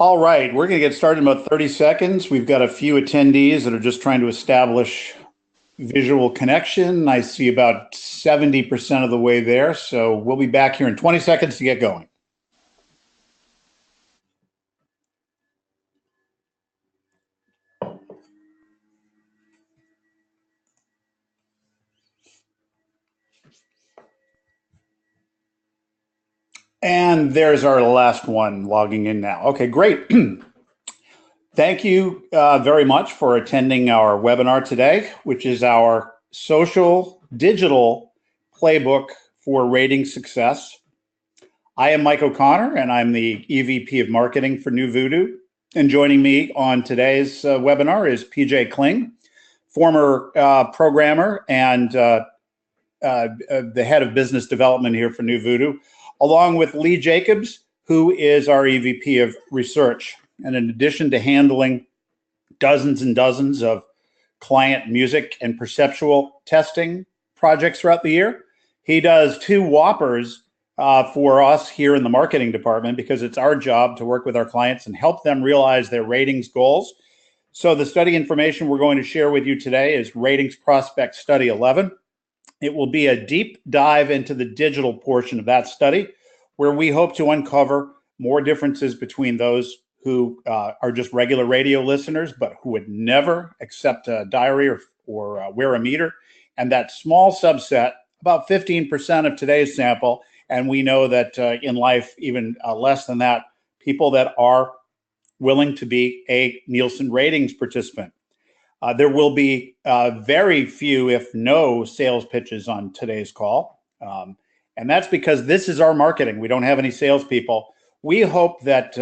All right, we're going to get started in about 30 seconds. We've got a few attendees that are just trying to establish visual connection. I see about 70% of the way there, so we'll be back here in 20 seconds to get going. And there's our last one logging in now. Okay, great. Thank you very much for attending our webinar today, which is our social digital playbook for rating success. I am Mike O'Connor, and I'm the EVP of Marketing for Nuvoodoo. And joining me on today's webinar is PJ Kling, former programmer and the head of business development here for Nuvoodoo, along with Lee Jacobs, who is our EVP of research. And in addition to handling dozens and dozens of client music and perceptual testing projects throughout the year, he does two whoppers for us here in the marketing department, because it's our job to work with our clients and help them realize their ratings goals. So the study information we're going to share with you today is Ratings Prospect Study 11. It will be a deep dive into the digital portion of that study, where we hope to uncover more differences between those who are just regular radio listeners, but who would never accept a diary or wear a meter, and that small subset, about 15% of today's sample, and we know that in life, even less than that, people that are willing to be a Nielsen ratings participant. There will be very few, if no, sales pitches on today's call. And that's because this is our marketing. We don't have any salespeople. We hope that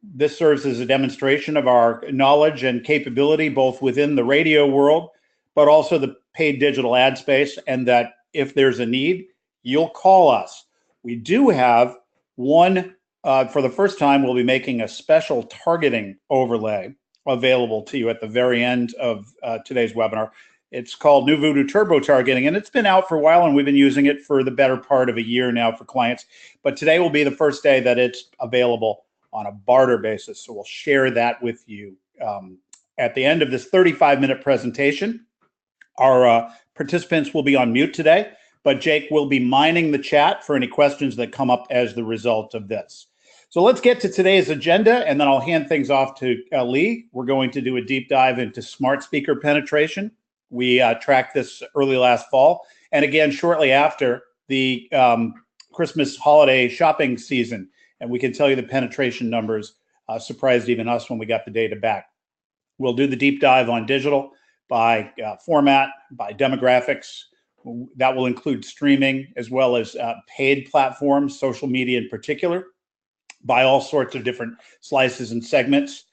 this serves as a demonstration of our knowledge and capability, both within the radio world, but also the paid digital ad space, and that if there's a need, you'll call us. We do have one, for the first time, we'll be making a special targeting overlay available to you at the very end of today's webinar. It's called Nuvoodoo Turbo Targeting, and it's been out for a while, and we've been using it for the better part of a year now for clients. But today will be the first day that it's available on a barter basis. So we'll share that with you at the end of this 35-minute presentation. Our participants will be on mute today, but Jake will be mining the chat for any questions that come up as the result of this. So let's get to today's agenda, and then I'll hand things off to Lee. We're going to do a deep dive into smart speaker penetration. We tracked this early last fall, and again, shortly after the Christmas holiday shopping season. And we can tell you the penetration numbers surprised even us when we got the data back. We'll do the deep dive on digital by format, by demographics. That will include streaming as well as paid platforms, social media in particular, by all sorts of different slices and segments.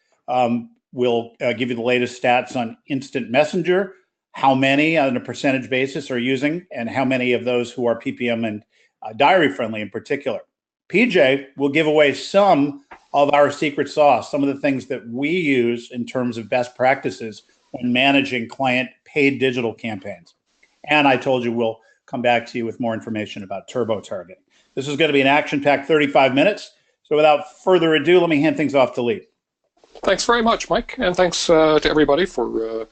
We'll give you the latest stats on instant messenger, how many on a percentage basis are using, and how many of those who are PPM and diary friendly in particular. PJ will give away some of our secret sauce, some of the things that we use in terms of best practices when managing client paid digital campaigns. And I told you we'll come back to you with more information about turbo targeting. This is going to be an action-packed 35 minutes. So without further ado, let me hand things off to Lee. Thanks very much, Mike, and thanks to everybody for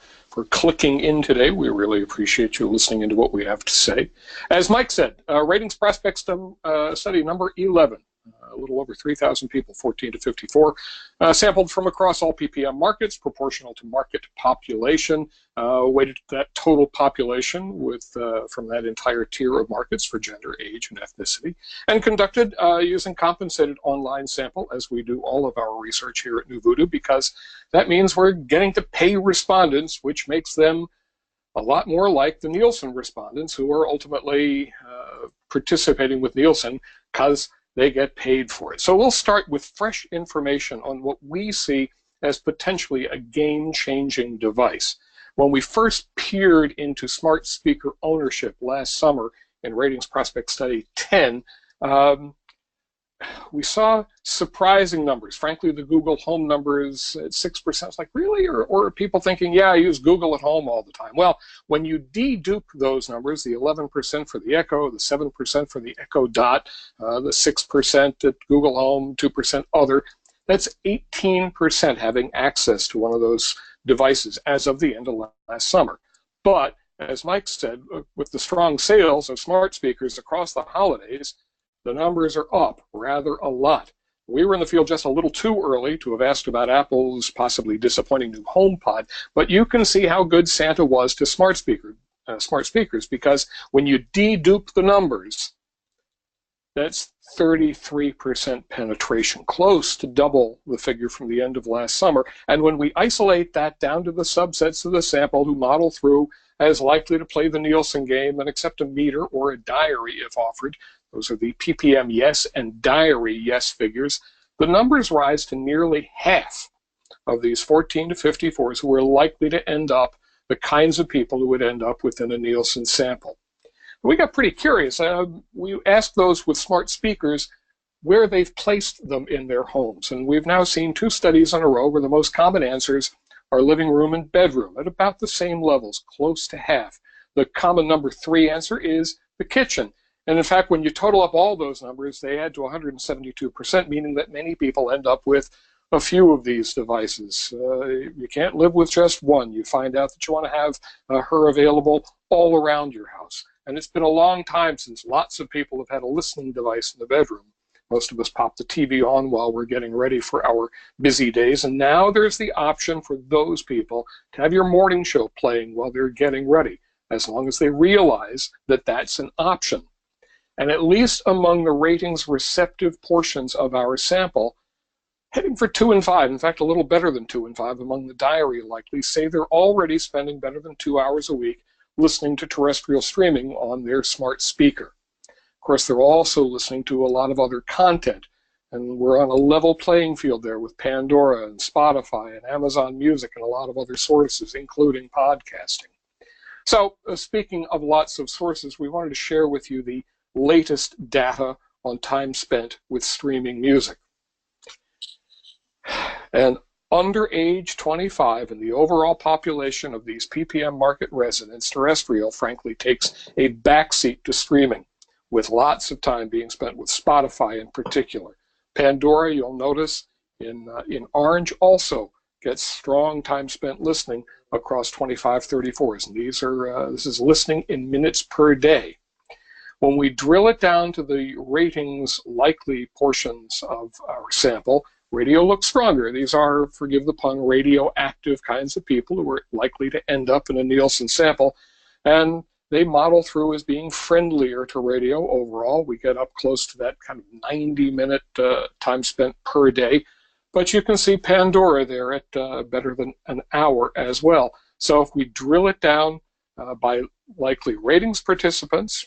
clicking in today. We really appreciate you listening into what we have to say. As Mike said, Ratings Prospect Study number 11, a little over 3,000 people, 14 to 54, sampled from across all PPM markets, proportional to market population, weighted that total population with from that entire tier of markets for gender, age, and ethnicity, and conducted using compensated online sample, as we do all of our research here at Nuvoodoo, because that means we're getting to pay respondents, which makes them a lot more like the Nielsen respondents, who are ultimately participating with Nielsen because they get paid for it. So we'll start with fresh information on what we see as potentially a game-changing device. When we first peered into smart speaker ownership last summer in Ratings Prospect Study 10, we saw surprising numbers. Frankly, the Google Home numbers at 6%. It's like, really? Or are people thinking, yeah, I use Google at home all the time? Well, when you dedupe those numbers, the 11% for the Echo, the 7% for the Echo Dot, the 6% at Google Home, 2% other, That's 18% having access to one of those devices as of the end of last summer. But as Mike said, with the strong sales of smart speakers across the holidays, the numbers are up rather a lot. We were in the field just a little too early to have asked about Apple's possibly disappointing new HomePod, but you can see how good Santa was to smart speakers, because when you dedupe the numbers, that's 33% penetration, close to double the figure from the end of last summer. And when we isolate that down to the subsets of the sample who model through as likely to play the Nielsen game and accept a meter or a diary if offered, those are the ppm yes and diary yes figures, the numbers rise to nearly half of these 14 to 54s who are likely to end up the kinds of people who would end up within a Nielsen sample. We got pretty curious. We asked those with smart speakers where they've placed them in their homes. And we've now seen 2 studies in a row where the most common answers are living room and bedroom at about the same levels, close to half. The common number 3 answer is the kitchen. And in fact, when you total up all those numbers, they add to 172%, meaning that many people end up with a few of these devices. You can't live with just one. You find out that you want to have her available all around your house. And it's been a long time since lots of people have had a listening device in the bedroom. Most of us pop the TV on while we're getting ready for our busy days. And now there's the option for those people to have your morning show playing while they're getting ready, as long as they realize that that's an option. And at least among the ratings receptive portions of our sample, heading for 2 and 5, in fact, a little better than 2 and 5 among the diary likely, say they're already spending better than 2 hours a week listening to terrestrial streaming on their smart speaker. Of course, they're also listening to a lot of other content, and we're on a level playing field there with Pandora and Spotify and Amazon Music and a lot of other sources, including podcasting. So, speaking of lots of sources, we wanted to share with you the latest data on time spent with streaming music. And under age 25 in the overall population of these PPM market residents, terrestrial, frankly, takes a backseat to streaming, with lots of time being spent with Spotify in particular. Pandora, you'll notice, in orange also gets strong time spent listening across 25-34s. And this is listening in minutes per day. When we drill it down to the ratings likely portions of our sample, radio looks stronger. These are, forgive the pun, radioactive kinds of people who are likely to end up in a Nielsen sample. And they model through as being friendlier to radio overall. We get up close to that kind of 90-minute time spent per day. But you can see Pandora there at better than an hour as well. So if we drill it down by likely ratings participants,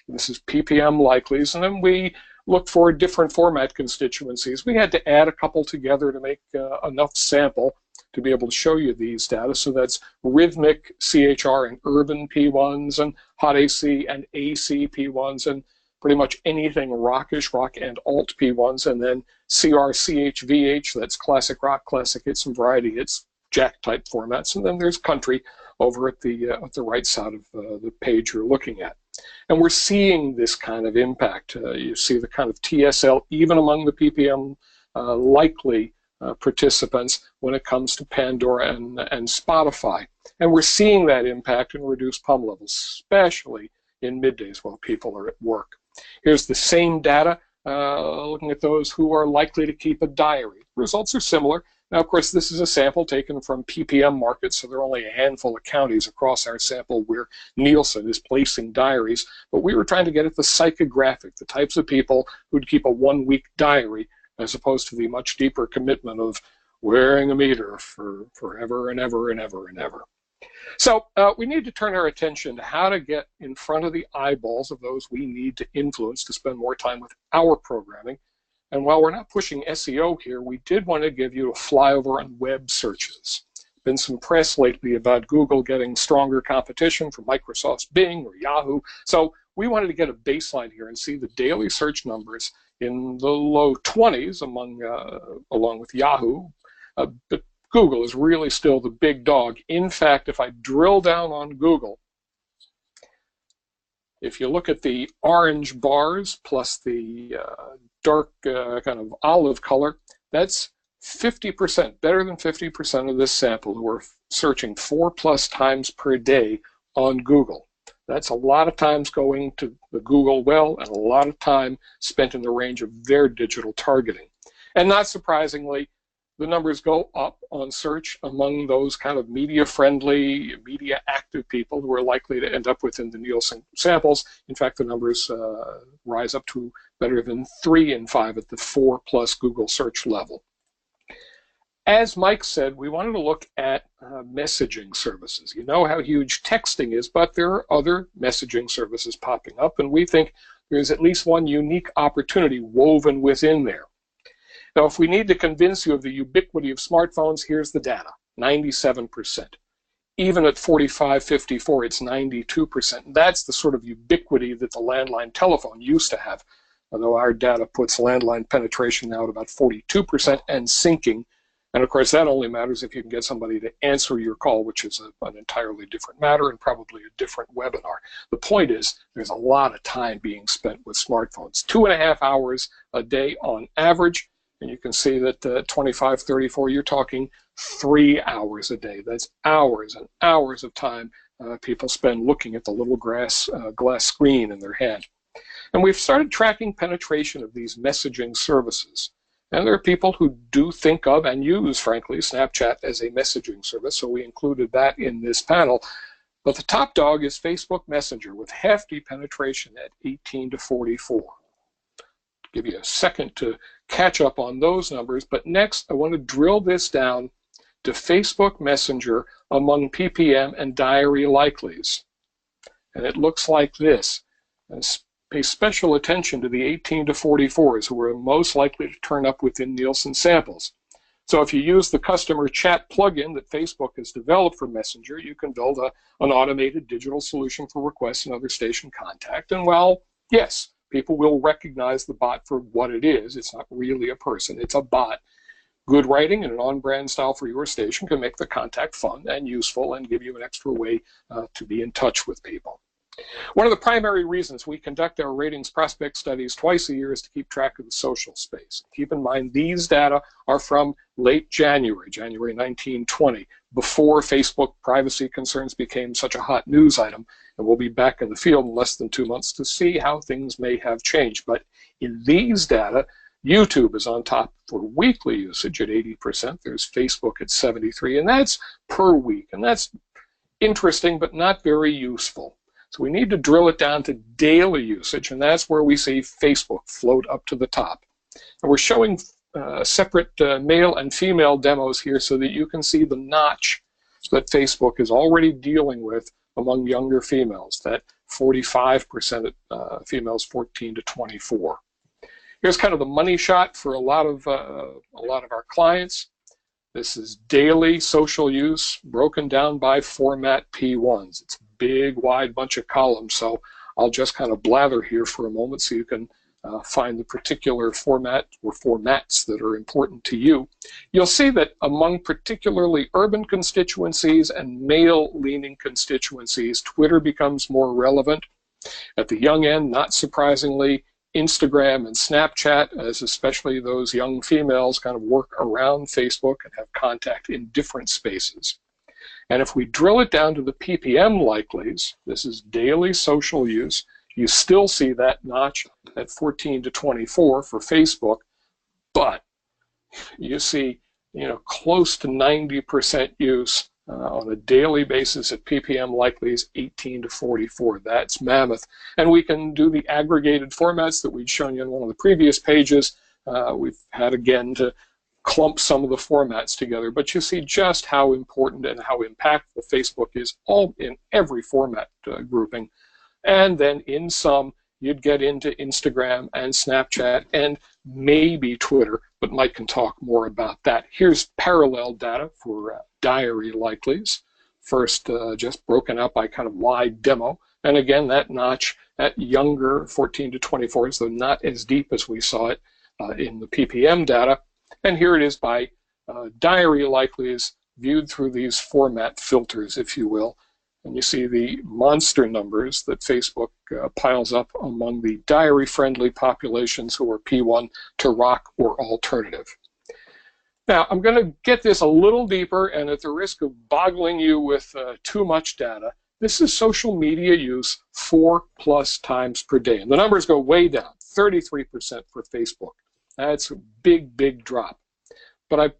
this is ppm likelies, and then we look for different format constituencies. We had to add a couple together to make enough sample to be able to show you these data. So that's rhythmic CHR and urban P1s and hot AC and AC P1s and pretty much anything rockish, rock and alt P1s, and then CR-CH-VH, that's classic rock, classic hits and variety hits, jack type formats, and then there's country over at the right side of the page you're looking at. And we're seeing this kind of impact. You see the kind of TSL even among the PPM likely participants when it comes to Pandora and Spotify. And we're seeing that impact in reduced PUM levels, especially in middays while people are at work. Here's the same data looking at those who are likely to keep a diary. Results are similar. Now, of course, this is a sample taken from PPM markets, so there are only a handful of counties across our sample where Nielsen is placing diaries, but we were trying to get at the psychographic, the types of people who'd keep a one-week diary, as opposed to the much deeper commitment of wearing a meter for forever and ever and ever and ever. So we need to turn our attention to how to get in front of the eyeballs of those we need to influence to spend more time with our programming. And while we're not pushing SEO here, we did want to give you a flyover on web searches. Been some press lately about Google getting stronger competition from Microsoft's Bing or Yahoo. So we wanted to get a baseline here and see the daily search numbers in the low 20s along with Yahoo. But Google is really still the big dog. In fact, if I drill down on Google, if you look at the orange bars plus the dark kind of olive color, That's 50%, better than 50% of this sample who are searching 4+ times per day on Google. That's a lot of times going to the Google well and a lot of time spent in the range of their digital targeting. And not surprisingly, the numbers go up on search among those kind of media-friendly, media-active people who are likely to end up within the Nielsen samples. In fact, the numbers rise up to better than 3 in 5 at the 4+ Google search level. As Mike said, we wanted to look at messaging services. You know how huge texting is, but there are other messaging services popping up, and we think there's at least one unique opportunity woven within there. Now, if we need to convince you of the ubiquity of smartphones, here's the data, 97%. Even at 45-54, it's 92%. That's the sort of ubiquity that the landline telephone used to have, although our data puts landline penetration now at about 42% and sinking. And of course, that only matters if you can get somebody to answer your call, which is an entirely different matter and probably a different webinar. The point is, there's a lot of time being spent with smartphones, 2.5 hours a day on average. And you can see that 25-34, you're talking 3 hours a day. That's hours and hours of time people spend looking at the little glass screen in their hand. And we've started tracking penetration of these messaging services. And there are people who do think of and use, frankly, Snapchat as a messaging service, so we included that in this panel. But the top dog is Facebook Messenger with hefty penetration at 18-44. Give you a second to catch up on those numbers, but next I want to drill this down to Facebook Messenger among PPM and diary likelies. And it looks like this. And pay special attention to the 18-44s who are most likely to turn up within Nielsen samples. So if you use the customer chat plugin that Facebook has developed for Messenger, you can build an automated digital solution for requests and other station contact. And well, yes, people will recognize the bot for what it is. It's not really a person, it's a bot. Good writing and an on-brand style for your station can make the contact fun and useful and give you an extra way to be in touch with people. One of the primary reasons we conduct our ratings prospect studies twice a year is to keep track of the social space. Keep in mind these data are from late January 1920, before Facebook privacy concerns became such a hot news item, and we'll be back in the field in less than 2 months to see how things may have changed. But in these data, YouTube is on top for weekly usage at 80%. There's Facebook at 73%, and that's per week, and that's interesting but not very useful. So we need to drill it down to daily usage, and that's where we see Facebook float up to the top. And we're showing separate male and female demos here so that you can see the notch that Facebook is already dealing with among younger females, that 45% females 14-24. Here's kind of the money shot for a lot of our clients. This is daily social use broken down by format P1s. It's a big, wide bunch of columns, so I'll just kind of blather here for a moment so you can find the particular format or formats that are important to you. You'll see that among particularly urban constituencies and male-leaning constituencies, Twitter becomes more relevant. At the young end, not surprisingly, Instagram and Snapchat, as especially those young females kind of work around Facebook and have contact in different spaces. And if we drill it down to the PPM likelies, this is daily social use, you still see that notch at 14-24 for Facebook, but you see, close to 90% use on a daily basis at PPM likelies 18-44. That's mammoth. And we can do the aggregated formats that we'd shown you in one of the previous pages. We've had, again, to clump some of the formats together, but you see just how important and how impactful Facebook is all in every format grouping. And then in some, you'd get into Instagram and Snapchat and maybe Twitter, but Mike can talk more about that. Here's parallel data for diary likelies. First, just broken out by kind of wide demo. And again, that notch at younger 14-24, so not as deep as we saw it in the PPM data. And here it is by diary likelies viewed through these format filters, if you will. And you see the monster numbers that Facebook piles up among the diary-friendly populations who are P1 to rock or alternative. Now, I'm going to get this a little deeper, and at the risk of boggling you with too much data, this is social media use 4+ times per day. And the numbers go way down, 33% for Facebook. That's a big, big drop. But I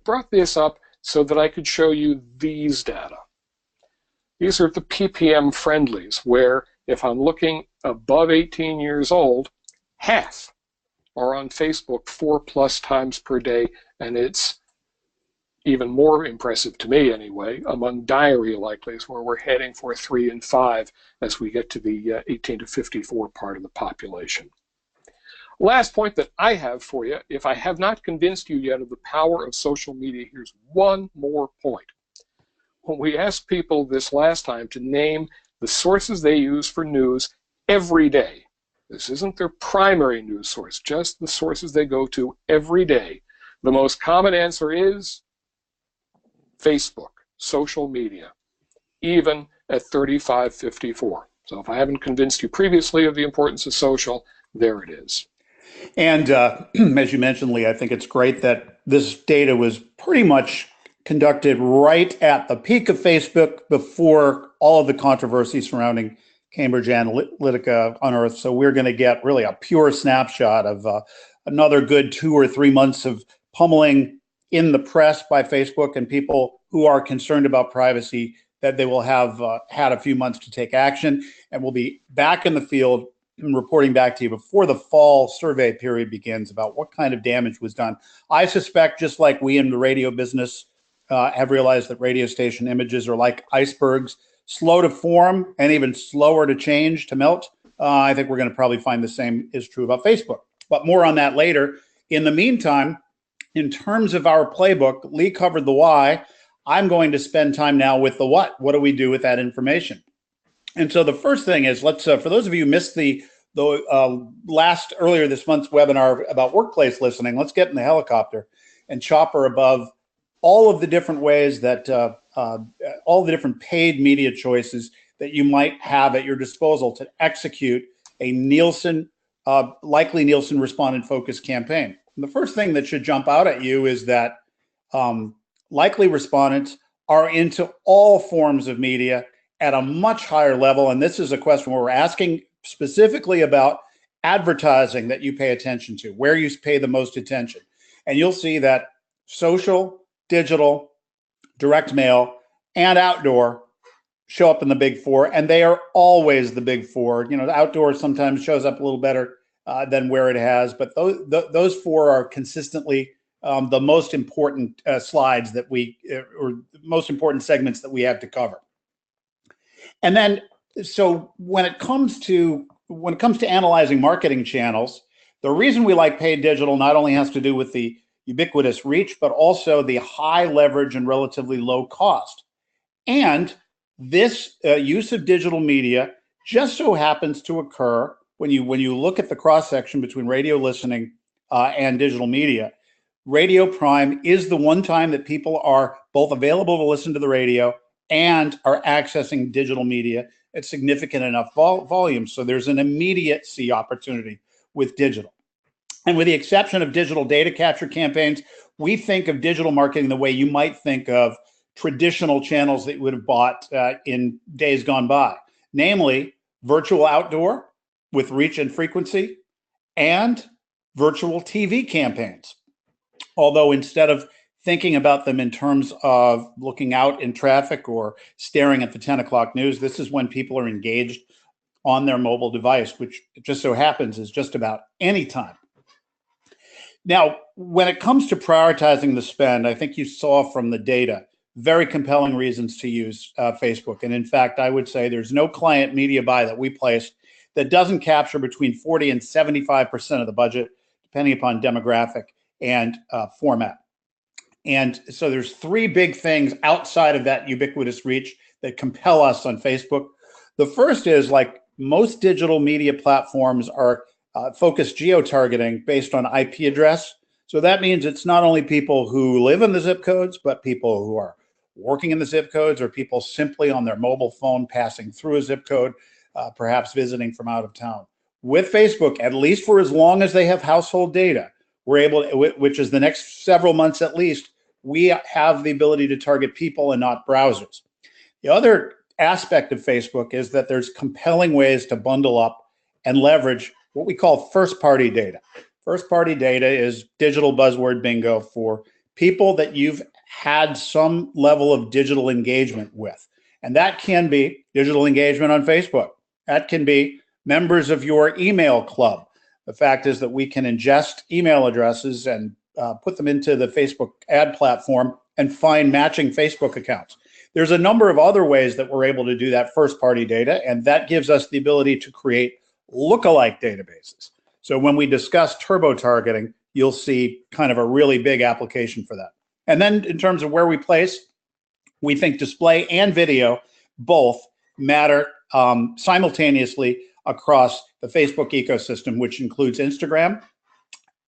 brought this up so that I could show you these data. These are the ppm friendlies, where if I'm looking above 18 years old, half are on Facebook 4+ times per day, and it's even more impressive to me anyway among diary likelies, where we're heading for 3 and 5 as we get to the 18 to 54 part of the population. Last point that I have for you, if I have not convinced you yet of the power of social media, here's one more point. When we asked people this last time to name the sources they use for news every day, this isn't their primary news source, just the sources they go to every day, the most common answer is Facebook, social media, even at 3554. So if I haven't convinced you previously of the importance of social, there it is. And as you mentioned, Lee, I think it's great that this data was pretty much conducted right at the peak of Facebook before all of the controversy surrounding Cambridge Analytica unearthed. So we're going to get really a pure snapshot of another good 2 or 3 months of pummeling in the press by Facebook and people who are concerned about privacy, that they will have had a few months to take action, and we'll be back in the field and reporting back to you before the fall survey period begins about what kind of damage was done. I suspect, just like we in the radio business have realized, that radio station images are like icebergs, slow to form and even slower to change, to melt. I think we're going to probably find the same is true about Facebook, but more on that later. In the meantime, in terms of our playbook, Lee covered the why. I'm going to spend time now with the what. What do we do with that information? And so the first thing is, let's, for those of you who missed the earlier this month's webinar about workplace listening, let's get in the helicopter and chopper above all of the different ways that, all the different paid media choices that you might have at your disposal to execute a Nielsen, likely Nielsen respondent focused campaign. And the first thing that should jump out at you is that likely respondents are into all forms of media at a much higher level. And this is a question where we're asking specifically about advertising that you pay attention to, where you pay the most attention. And you'll see that social, digital, direct mail, and outdoor show up in the big four, and they are always the big four. You know, the outdoor sometimes shows up a little better than where it has, but those four are consistently the most important slides that we, or most important segments that we have to cover. And then, so when it comes to analyzing marketing channels, the reason we like paid digital not only has to do with the ubiquitous reach, but also the high leverage and relatively low cost. And this use of digital media just so happens to occur when you look at the cross section between radio listening and digital media. Radio Prime is the one time that people are both available to listen to the radio and are accessing digital media at significant enough volume. So there's an immediacy opportunity with digital. And with the exception of digital data capture campaigns, we think of digital marketing the way you might think of traditional channels that you would have bought in days gone by, namely virtual outdoor with reach and frequency and virtual TV campaigns. Although instead of thinking about them in terms of looking out in traffic or staring at the 10 o'clock news, this is when people are engaged on their mobile device, which it just so happens is just about any time. Now, when it comes to prioritizing the spend, I think you saw from the data very compelling reasons to use Facebook. And in fact, I would say there's no client media buy that we placed that doesn't capture between 40 and 75% of the budget, depending upon demographic and format. And so there's three big things outside of that ubiquitous reach that compel us on Facebook. The first is, like most digital media platforms are focused geo-targeting based on IP address. So that means it's not only people who live in the zip codes, but people who are working in the zip codes, or people simply on their mobile phone passing through a zip code, perhaps visiting from out of town. With Facebook, at least for as long as they have household data, we're able to, which is the next several months at least, we have the ability to target people and not browsers. The other aspect of Facebook is that there's compelling ways to bundle up and leverage what we call first-party data. First-party data is digital buzzword bingo for people that you've had some level of digital engagement with. And that can be digital engagement on Facebook. That can be members of your email club. The fact is that we can ingest email addresses and put them into the Facebook ad platform and find matching Facebook accounts. There's a number of other ways that we're able to do that first-party data, and that gives us the ability to create lookalike databases. So when we discuss turbo targeting, you'll see kind of a really big application for that. And then in terms of where we place, we think display and video both matter simultaneously across the Facebook ecosystem, which includes Instagram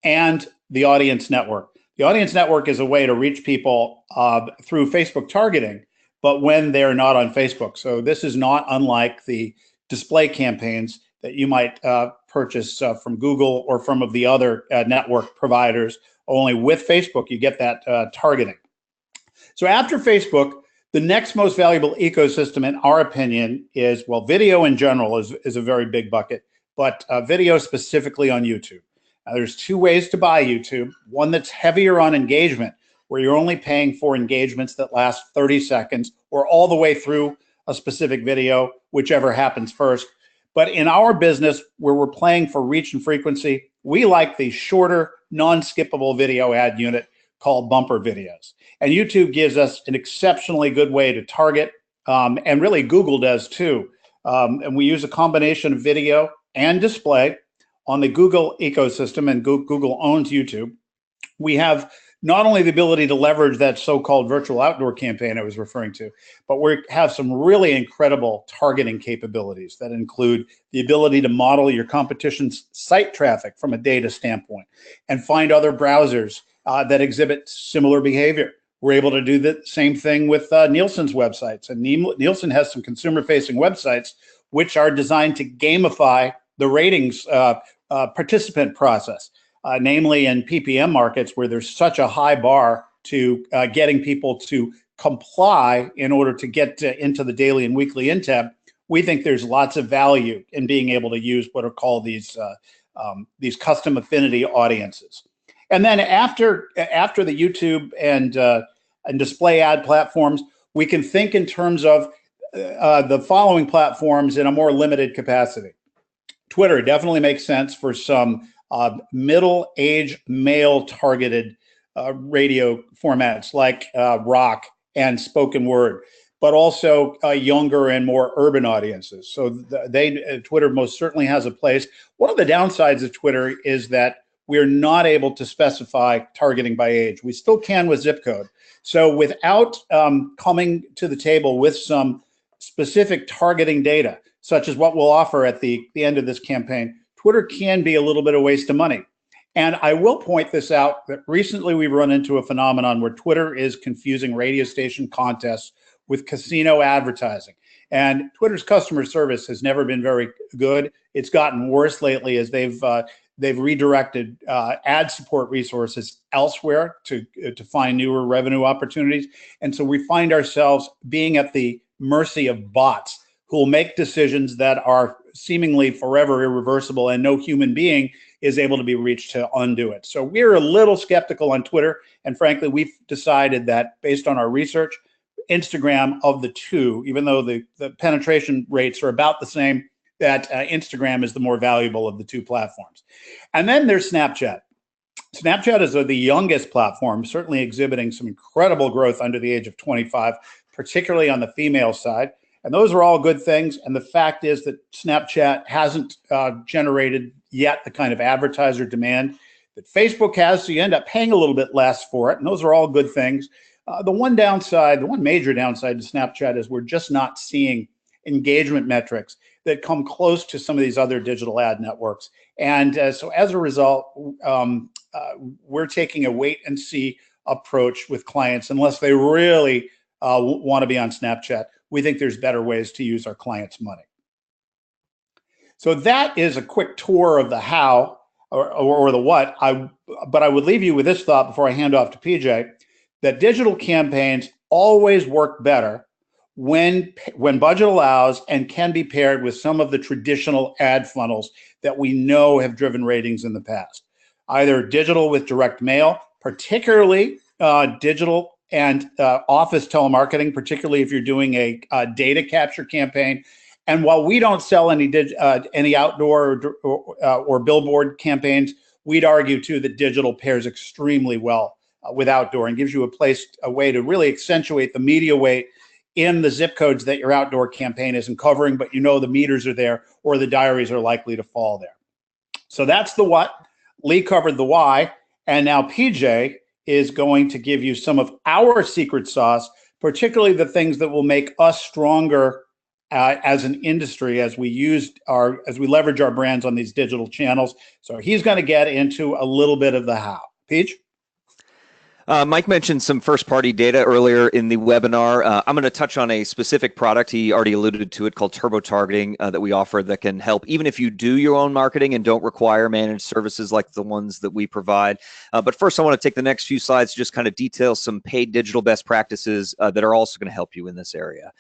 and the audience network. The audience network is a way to reach people through Facebook targeting, but when they're not on Facebook. So this is not unlike the display campaigns that you might purchase from Google or from of the other network providers. Only with Facebook, you get that targeting. So after Facebook, the next most valuable ecosystem, in our opinion, is, well, video in general is a very big bucket, but video specifically on YouTube. Now, there's two ways to buy YouTube. One that's heavier on engagement, where you're only paying for engagements that last 30 seconds or all the way through a specific video, whichever happens first. But in our business, where we're playing for reach and frequency, we like the shorter, non-skippable video ad unit called bumper videos. And YouTube gives us an exceptionally good way to target, and really Google does too. And we use a combination of video and display on the Google ecosystem, and Google owns YouTube. We have not only the ability to leverage that so-called virtual outdoor campaign I was referring to, but we have some really incredible targeting capabilities that include the ability to model your competition's site traffic from a data standpoint and find other browsers that exhibit similar behavior. We're able to do the same thing with Nielsen's websites. And Nielsen has some consumer-facing websites which are designed to gamify the ratings participant process. Namely in PPM markets where there's such a high bar to getting people to comply in order to get into the daily and weekly in-tab, we think there's lots of value in being able to use what are called these custom affinity audiences. And then after the YouTube and display ad platforms, we can think in terms of the following platforms in a more limited capacity. Twitter definitely makes sense for some middle-aged male-targeted radio formats like rock and spoken word, but also younger and more urban audiences. So Twitter most certainly has a place. One of the downsides of Twitter is that we're not able to specify targeting by age. We still can with zip code. So without coming to the table with some specific targeting data, such as what we'll offer at the end of this campaign, Twitter can be a little bit of waste of money. And I will point this out that recently we've run into a phenomenon where Twitter is confusing radio station contests with casino advertising. And Twitter's customer service has never been very good. It's gotten worse lately as they've redirected ad support resources elsewhere to find newer revenue opportunities. And so we find ourselves being at the mercy of bots who will make decisions that are seemingly forever irreversible, and no human being is able to be reached to undo it. So we're a little skeptical on Twitter, and frankly, we've decided that based on our research, Instagram of the two, even though the penetration rates are about the same, that Instagram is the more valuable of the two platforms. And then there's Snapchat. Snapchat is the youngest platform, certainly exhibiting some incredible growth under the age of 25, particularly on the female side. And those are all good things. And the fact is that Snapchat hasn't generated yet the kind of advertiser demand that Facebook has. So you end up paying a little bit less for it. And those are all good things. The one major downside to Snapchat is we're just not seeing engagement metrics that come close to some of these other digital ad networks. And so as a result, we're taking a wait and see approach with clients unless they really want to be on Snapchat. We think there's better ways to use our clients' money. So that is a quick tour of the how. or the what. But I would leave you with this thought before I hand off to PJ, that digital campaigns always work better when budget allows and can be paired with some of the traditional ad funnels that we know have driven ratings in the past. Either digital with direct mail, particularly digital and office telemarketing, particularly if you're doing a data capture campaign. And while we don't sell any outdoor or billboard campaigns, we'd argue too that digital pairs extremely well with outdoor and gives you a way to really accentuate the media weight in the zip codes that your outdoor campaign isn't covering, but you know the meters are there or the diaries are likely to fall there. So that's the what. Lee covered the why, and now PJ is going to give you some of our secret sauce, particularly the things that will make us stronger as an industry as we leverage our brands on these digital channels. So he's going to get into a little bit of the how. Peach? Mike mentioned some first-party data earlier in the webinar. I'm going to touch on a specific product. He already alluded to it, called turbo targeting, that we offer that can help even if you do your own marketing and don't require managed services like the ones that we provide. But first, I want to take the next few slides to just kind of detail some paid digital best practices that are also going to help you in this area.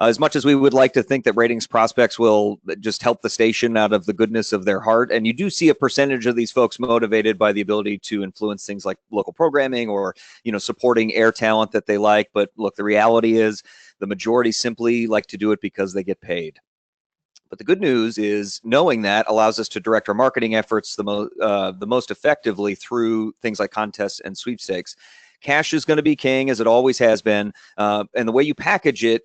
As much as we would like to think that ratings prospects will just help the station out of the goodness of their heart, and you do see a percentage of these folks motivated by the ability to influence things like local programming or, supporting air talent that they like. But look, the reality is the majority simply like to do it because they get paid. But the good news is knowing that allows us to direct our marketing efforts the most effectively through things like contests and sweepstakes. Cash is going to be king, as it always has been, and the way you package it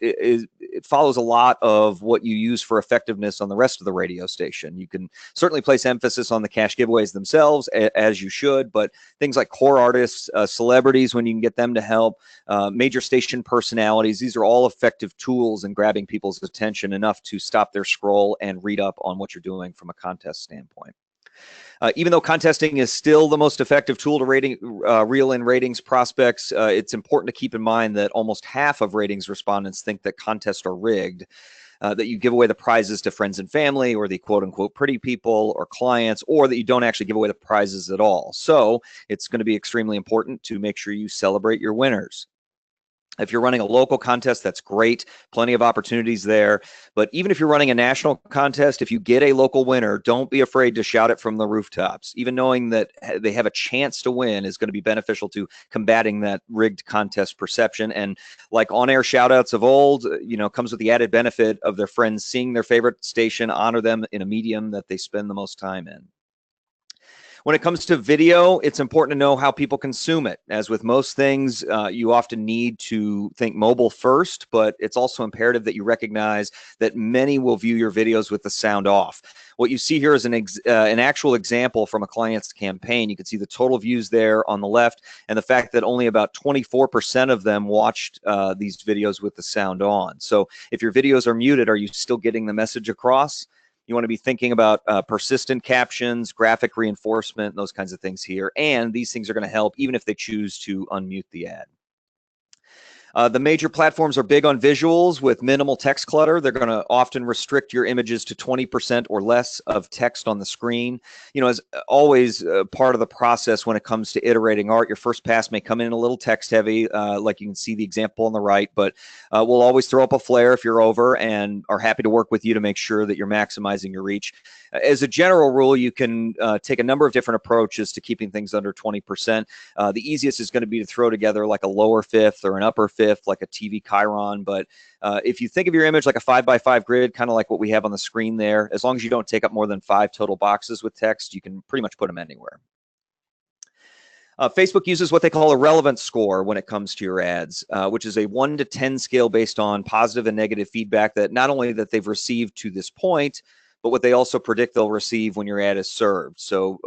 follows a lot of what you use for effectiveness on the rest of the radio station. You can certainly place emphasis on the cash giveaways themselves, as you should, but things like core artists, celebrities, when you can get them to help, major station personalities, these are all effective tools in grabbing people's attention enough to stop their scroll and read up on what you're doing from a contest standpoint. Even though contesting is still the most effective tool to reel in ratings prospects, it's important to keep in mind that almost half of ratings respondents think that contests are rigged, that you give away the prizes to friends and family or the quote-unquote pretty people or clients, or that you don't actually give away the prizes at all. So it's going to be extremely important to make sure you celebrate your winners. If you're running a local contest, that's great. Plenty of opportunities there. But even if you're running a national contest, if you get a local winner, don't be afraid to shout it from the rooftops. Even knowing that they have a chance to win is going to be beneficial to combating that rigged contest perception. And like on-air shout-outs of old, comes with the added benefit of their friends seeing their favorite station honor them in a medium that they spend the most time in. When it comes to video, it's important to know how people consume it. As with most things, you often need to think mobile first, but it's also imperative that you recognize that many will view your videos with the sound off. What you see here is an actual example from a client's campaign. You can see the total views there on the left, and the fact that only about 24% of them watched these videos with the sound on. So if your videos are muted, are you still getting the message across? You want to be thinking about persistent captions, graphic reinforcement, those kinds of things here. And these things are going to help even if they choose to unmute the ad. The major platforms are big on visuals with minimal text clutter. They're going to often restrict your images to 20% or less of text on the screen. As always, part of the process when it comes to iterating art, your first pass may come in a little text heavy, like you can see the example on the right, but we'll always throw up a flare if you're over and are happy to work with you to make sure that you're maximizing your reach. As a general rule, you can take a number of different approaches to keeping things under 20%. The easiest is going to be to throw together like a lower fifth or an upper fifth, like a TV chyron. But if you think of your image like a 5x5 grid, kind of like what we have on the screen there, as long as you don't take up more than 5 total boxes with text, you can pretty much put them anywhere. Facebook uses what they call a relevance score when it comes to your ads, which is a 1 to 10 scale based on positive and negative feedback that not only that they've received to this point, but what they also predict they'll receive when your ad is served. So,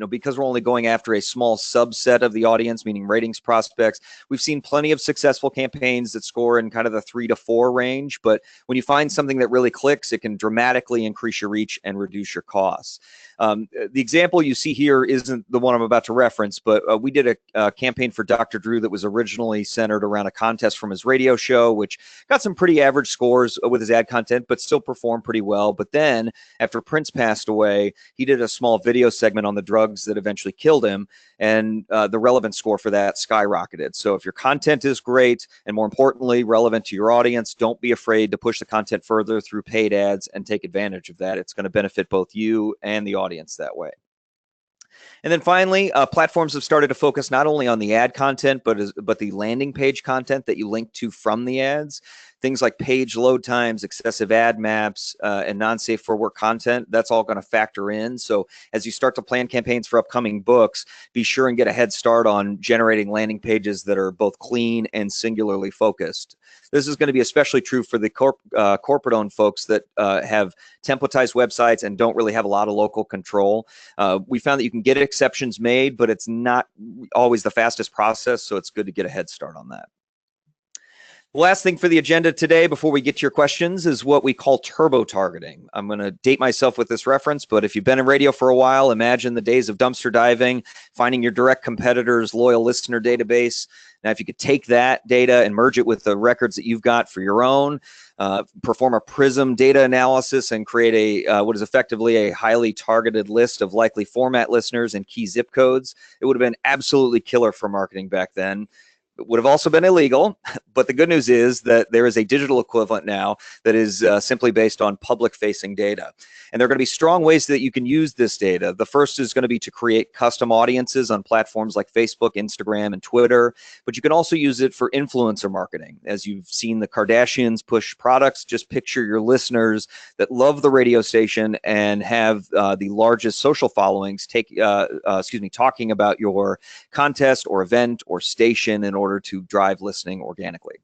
because we're only going after a small subset of the audience, meaning ratings prospects, we've seen plenty of successful campaigns that score in kind of the 3 to 4 range. But when you find something that really clicks, it can dramatically increase your reach and reduce your costs. The example you see here isn't the one I'm about to reference, but we did a campaign for Dr. Drew that was originally centered around a contest from his radio show, which got some pretty average scores with his ad content, but still performed pretty well. But then after Prince passed away, he did a small video segment on the drugs that eventually killed him, and the relevance score for that skyrocketed. So if your content is great, and more importantly, relevant to your audience, don't be afraid to push the content further through paid ads and take advantage of that. It's going to benefit both you and the audience that way. And then finally, platforms have started to focus not only on the ad content, but the landing page content that you link to from the ads. Things like page load times, excessive ad maps, and non-safe for work content, that's all going to factor in. So as you start to plan campaigns for upcoming books, be sure and get a head start on generating landing pages that are both clean and singularly focused. This is going to be especially true for the corporate-owned folks that have templatized websites and don't really have a lot of local control. We found that you can get exceptions made, but it's not always the fastest process, so it's good to get a head start on that. The last thing for the agenda today before we get to your questions is what we call turbo targeting. I'm going to date myself with this reference, but if you've been in radio for a while, imagine the days of dumpster diving, finding your direct competitor's loyal listener database. Now, if you could take that data and merge it with the records that you've got for your own, perform a Prism data analysis and create a what is effectively a highly targeted list of likely format listeners and key zip codes, it would have been absolutely killer for marketing back then. It would have also been illegal, but the good news is that there is a digital equivalent now that is simply based on public-facing data. And there are going to be strong ways that you can use this data. The first is going to be to create custom audiences on platforms like Facebook, Instagram, and Twitter, but you can also use it for influencer marketing. As you've seen the Kardashians push products, just picture your listeners that love the radio station and have the largest social followings talking about your contest or event or station in order to drive listening organically.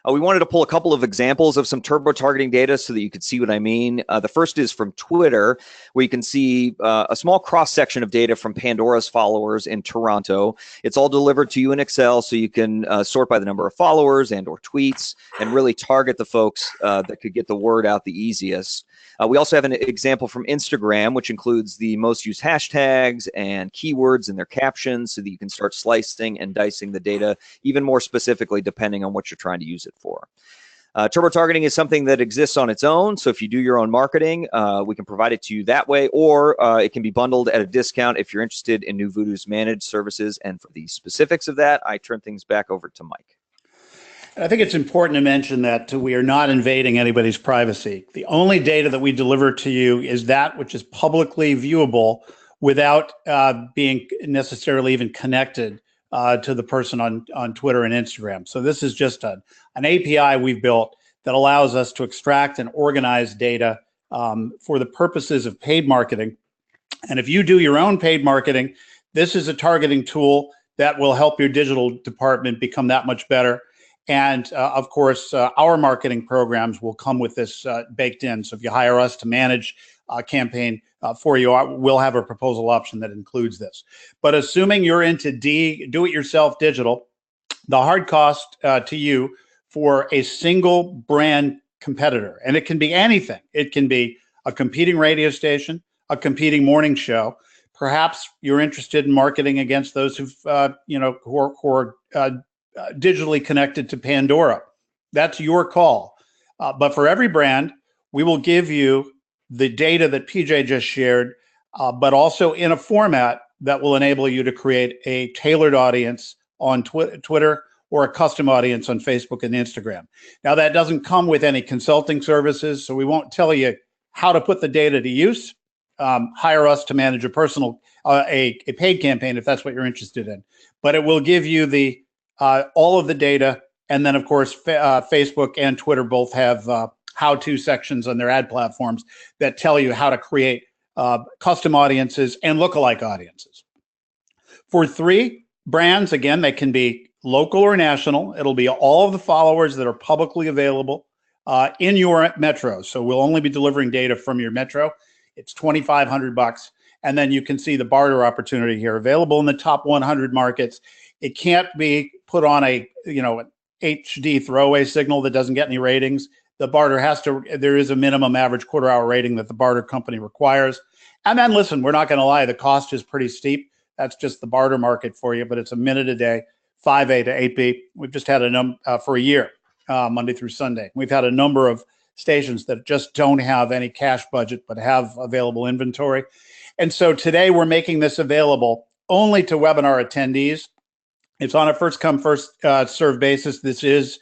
We wanted to pull a couple of examples of some turbo targeting data so that you could see what I mean. The first is from Twitter, where you can see a small cross-section of data from Pandora's followers in Toronto. It's all delivered to you in Excel, so you can sort by the number of followers and or tweets and really target the folks that could get the word out the easiest. We also have an example from Instagram, which includes the most used hashtags and keywords in their captions so that you can start slicing and dicing the data even more specifically depending on what you're trying to use it for. Turbo targeting is something that exists on its own. So if you do your own marketing, we can provide it to you that way, or it can be bundled at a discount if you're interested in Nuvoodoo's managed services. And for the specifics of that, I turn things back over to Mike. I think it's important to mention that we are not invading anybody's privacy. The only data that we deliver to you is that which is publicly viewable without being necessarily even connected to the person on Twitter and Instagram. So this is just an API we've built that allows us to extract and organize data for the purposes of paid marketing. And if you do your own paid marketing, this is a targeting tool that will help your digital department become that much better. And of course, our marketing programs will come with this baked in. So if you hire us to manage a campaign for you, we'll have a proposal option that includes this. But assuming you're into do-it-yourself digital, the hard cost to you for a single brand competitor, and it can be anything. It can be a competing radio station, a competing morning show. Perhaps you're interested in marketing against those who are digitally connected to Pandora. That's your call. But for every brand, we will give you the data that PJ just shared, but also in a format that will enable you to create a tailored audience on Twitter or a custom audience on Facebook and Instagram. Now, that doesn't come with any consulting services, so we won't tell you how to put the data to use. Hire us to manage a paid campaign if that's what you're interested in. But it will give you the all of the data, and then of course Facebook and Twitter both have how-to sections on their ad platforms that tell you how to create custom audiences and lookalike audiences. For 3 brands, again, they can be local or national. It'll be all of the followers that are publicly available in your metro. So we'll only be delivering data from your metro. It's $2,500, and then you can see the barter opportunity here available in the top 100 markets. It can't be put on an HD throwaway signal that doesn't get any ratings. The barter there is a minimum average quarter-hour rating that the barter company requires. And then listen, we're not going to lie, the cost is pretty steep. That's just the barter market for you, but it's a minute a day, 5A to 8B. We've just had for a year, Monday through Sunday. We've had a number of stations that just don't have any cash budget but have available inventory. And so today we're making this available only to webinar attendees. It's on a first come, first serve basis. This is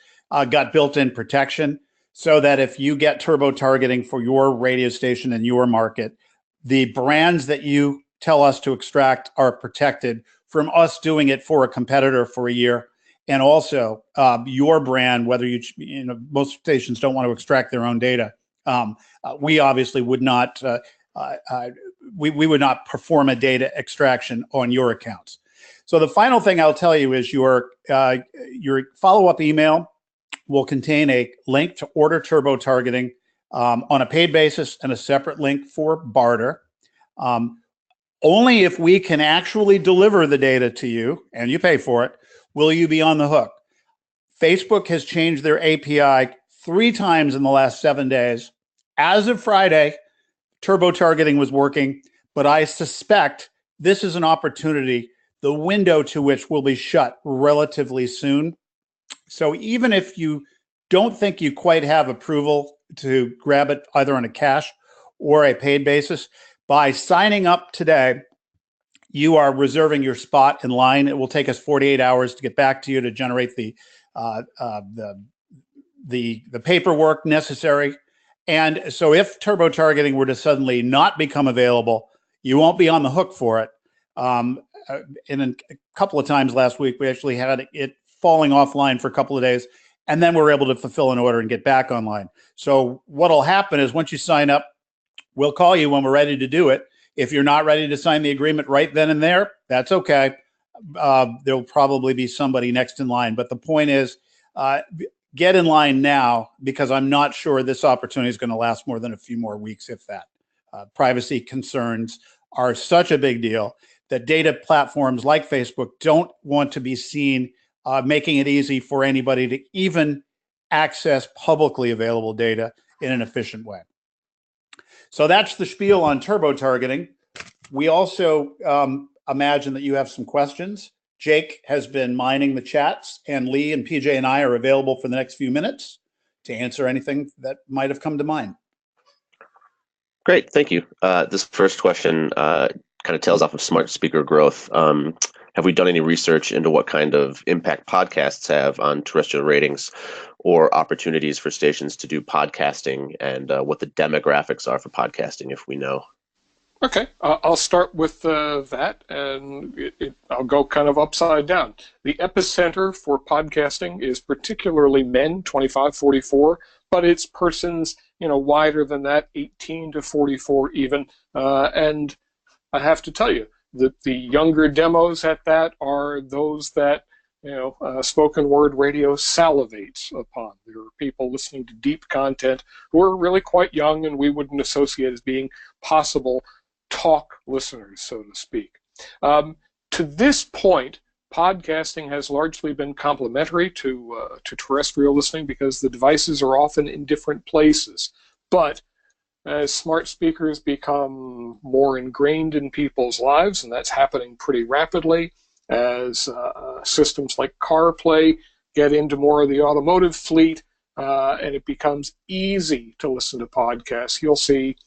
got built-in protection so that if you get turbo targeting for your radio station in your market, the brands that you tell us to extract are protected from us doing it for a competitor for a year. And also your brand, whether most stations don't want to extract their own data. We obviously would not, we would not perform a data extraction on your accounts. So the final thing I'll tell you is your follow-up email will contain a link to order turbo targeting on a paid basis and a separate link for barter. Only if we can actually deliver the data to you and you pay for it, will you be on the hook. Facebook has changed their API 3 times in the last 7 days. As of Friday, turbo targeting was working, but I suspect this is an opportunity, the window to which will be shut relatively soon. So even if you don't think you quite have approval to grab it either on a cash or a paid basis, by signing up today, you are reserving your spot in line. It will take us 48 hours to get back to you to generate the paperwork necessary. And so if turbo targeting were to suddenly not become available, you won't be on the hook for it. And a couple of times last week, we actually had it falling offline for a couple of days, and then we're able to fulfill an order and get back online. So what'll happen is once you sign up, we'll call you when we're ready to do it. If you're not ready to sign the agreement right then and there, that's okay. There'll probably be somebody next in line. But the point is, get in line now, because I'm not sure this opportunity is going to last more than a few more weeks, if that. Privacy concerns are such a big deal that data platforms like Facebook don't want to be seen making it easy for anybody to even access publicly available data in an efficient way. So that's the spiel on turbo targeting. We also imagine that you have some questions. Jake has been mining the chats, and Lee and PJ and I are available for the next few minutes to answer anything that might have come to mind. Great, thank you. This first question kind of tails off of smart speaker growth. Have we done any research into what kind of impact podcasts have on terrestrial ratings, or opportunities for stations to do podcasting, and what the demographics are for podcasting, if we know? Okay, I'll start with that, and I'll go kind of upside down. The epicenter for podcasting is particularly men, 25-44, but it's persons, wider than that, 18 to 44 even, and I have to tell you that the younger demos at that are those that spoken word radio salivates upon. There are people listening to deep content who are really quite young, and we wouldn't associate as being possible talk listeners, so to speak. To this point, podcasting has largely been complementary to terrestrial listening because the devices are often in different places. But as smart speakers become more ingrained in people's lives, and that's happening pretty rapidly, as systems like CarPlay get into more of the automotive fleet, and it becomes easy to listen to podcasts, you'll see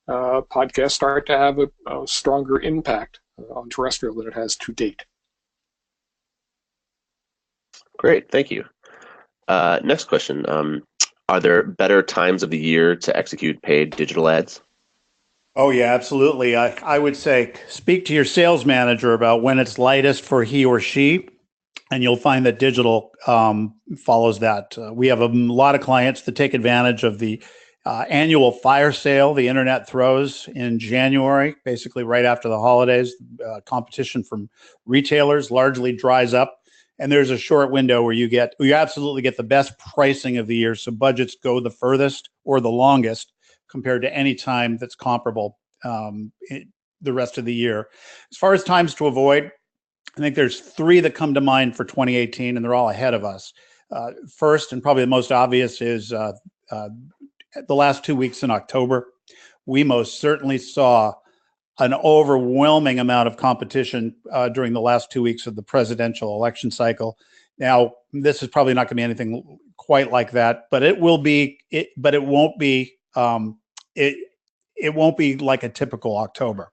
podcasts start to have a stronger impact on terrestrial than it has to date. Great, thank you. Next question. Are there better times of the year to execute paid digital ads? Oh, yeah, absolutely. I would say speak to your sales manager about when it's lightest for he or she, and you'll find that digital follows that. We have a lot of clients that take advantage of the annual fire sale the internet throws in January, basically right after the holidays. Competition from retailers largely dries up, and there's a short window where you absolutely get the best pricing of the year. So budgets go the furthest or the longest compared to any time that's comparable the rest of the year. As far as times to avoid, I think there's 3 that come to mind for 2018, and they're all ahead of us. First, and probably the most obvious, is the last 2 weeks in October. We most certainly saw an overwhelming amount of competition during the last 2 weeks of the presidential election cycle. Now, this is probably not going to be anything quite like that, but it will be. But it won't be. It won't be like a typical October.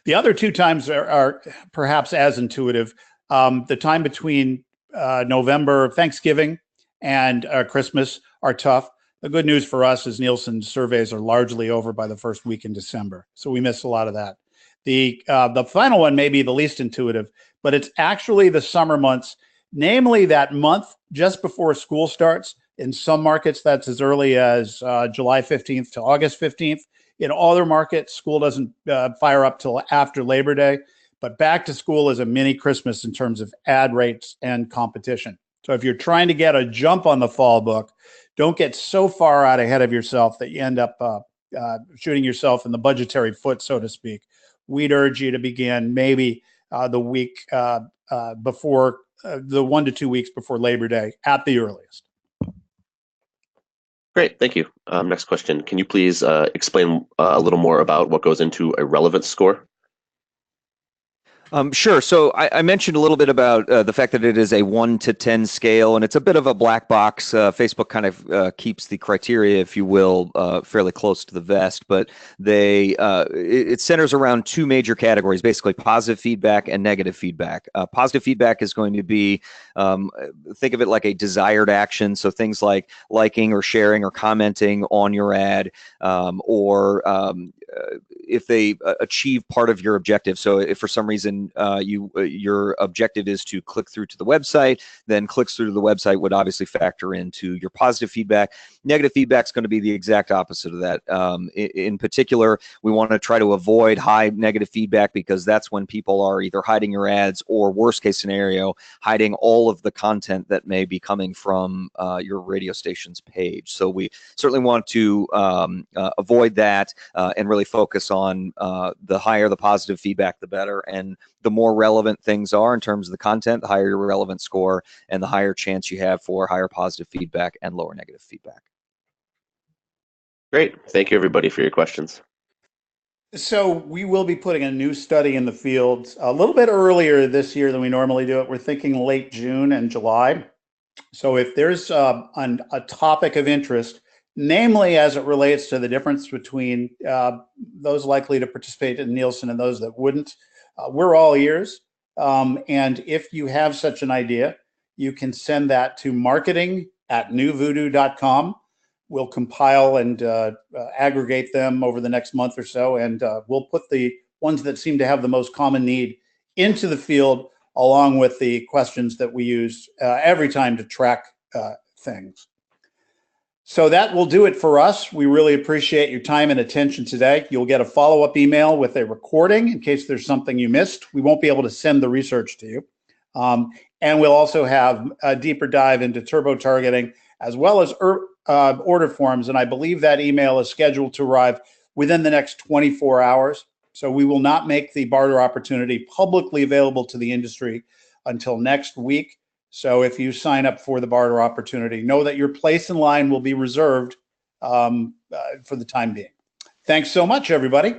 The other two times are perhaps as intuitive. The time between November, Thanksgiving, and Christmas are tough. The good news for us is Nielsen surveys are largely over by the first week in December, so we miss a lot of that. The final one may be the least intuitive, but it's actually the summer months, namely that month just before school starts. In some markets, that's as early as July 15th to August 15th. In other markets, school doesn't fire up till after Labor Day, but back to school is a mini Christmas in terms of ad rates and competition. So if you're trying to get a jump on the fall book, don't get so far out ahead of yourself that you end up shooting yourself in the budgetary foot, so to speak. We'd urge you to begin maybe the week before, the 1 to 2 weeks before Labor Day at the earliest. Great, thank you. Next question. Can you please explain a little more about what goes into a relevance score? Sure. So I mentioned a little bit about the fact that it is a 1 to 10 scale, and it's a bit of a black box. Facebook kind of keeps the criteria, if you will, fairly close to the vest, but it centers around two major categories, basically positive feedback and negative feedback. Positive feedback is going to be, think of it like a desired action, so things like liking or sharing or commenting on your ad, or if they achieve part of your objective. So if for some reason your objective is to click through to the website, then clicks through to the website would obviously factor into your positive feedback. Negative feedback is going to be the exact opposite of that. In particular, we want to try to avoid high negative feedback because that's when people are either hiding your ads or, worst case scenario, hiding all of the content that may be coming from your radio station's page. So we certainly want to avoid that and really focus on the higher the positive feedback, the better. And the more relevant things are in terms of the content, the higher your relevant score and the higher chance you have for higher positive feedback and lower negative feedback. Great. Thank you, everybody, for your questions. So we will be putting a new study in the field a little bit earlier this year than we normally do it. We're thinking late June and July. So if there's a topic of interest, namely as it relates to the difference between those likely to participate in Nielsen and those that wouldn't, we're all ears. And if you have such an idea, you can send that to marketing@nuvoodoo.com. We'll compile and aggregate them over the next month or so, and we'll put the ones that seem to have the most common need into the field, along with the questions that we use every time to track things. So that will do it for us. We really appreciate your time and attention today. You'll get a follow-up email with a recording in case there's something you missed. We won't be able to send the research to you. And we'll also have a deeper dive into turbo targeting as well as order forms. And I believe that email is scheduled to arrive within the next 24 hours. So we will not make the barter opportunity publicly available to the industry until next week. So if you sign up for the barter opportunity, know that your place in line will be reserved for the time being. Thanks so much, everybody.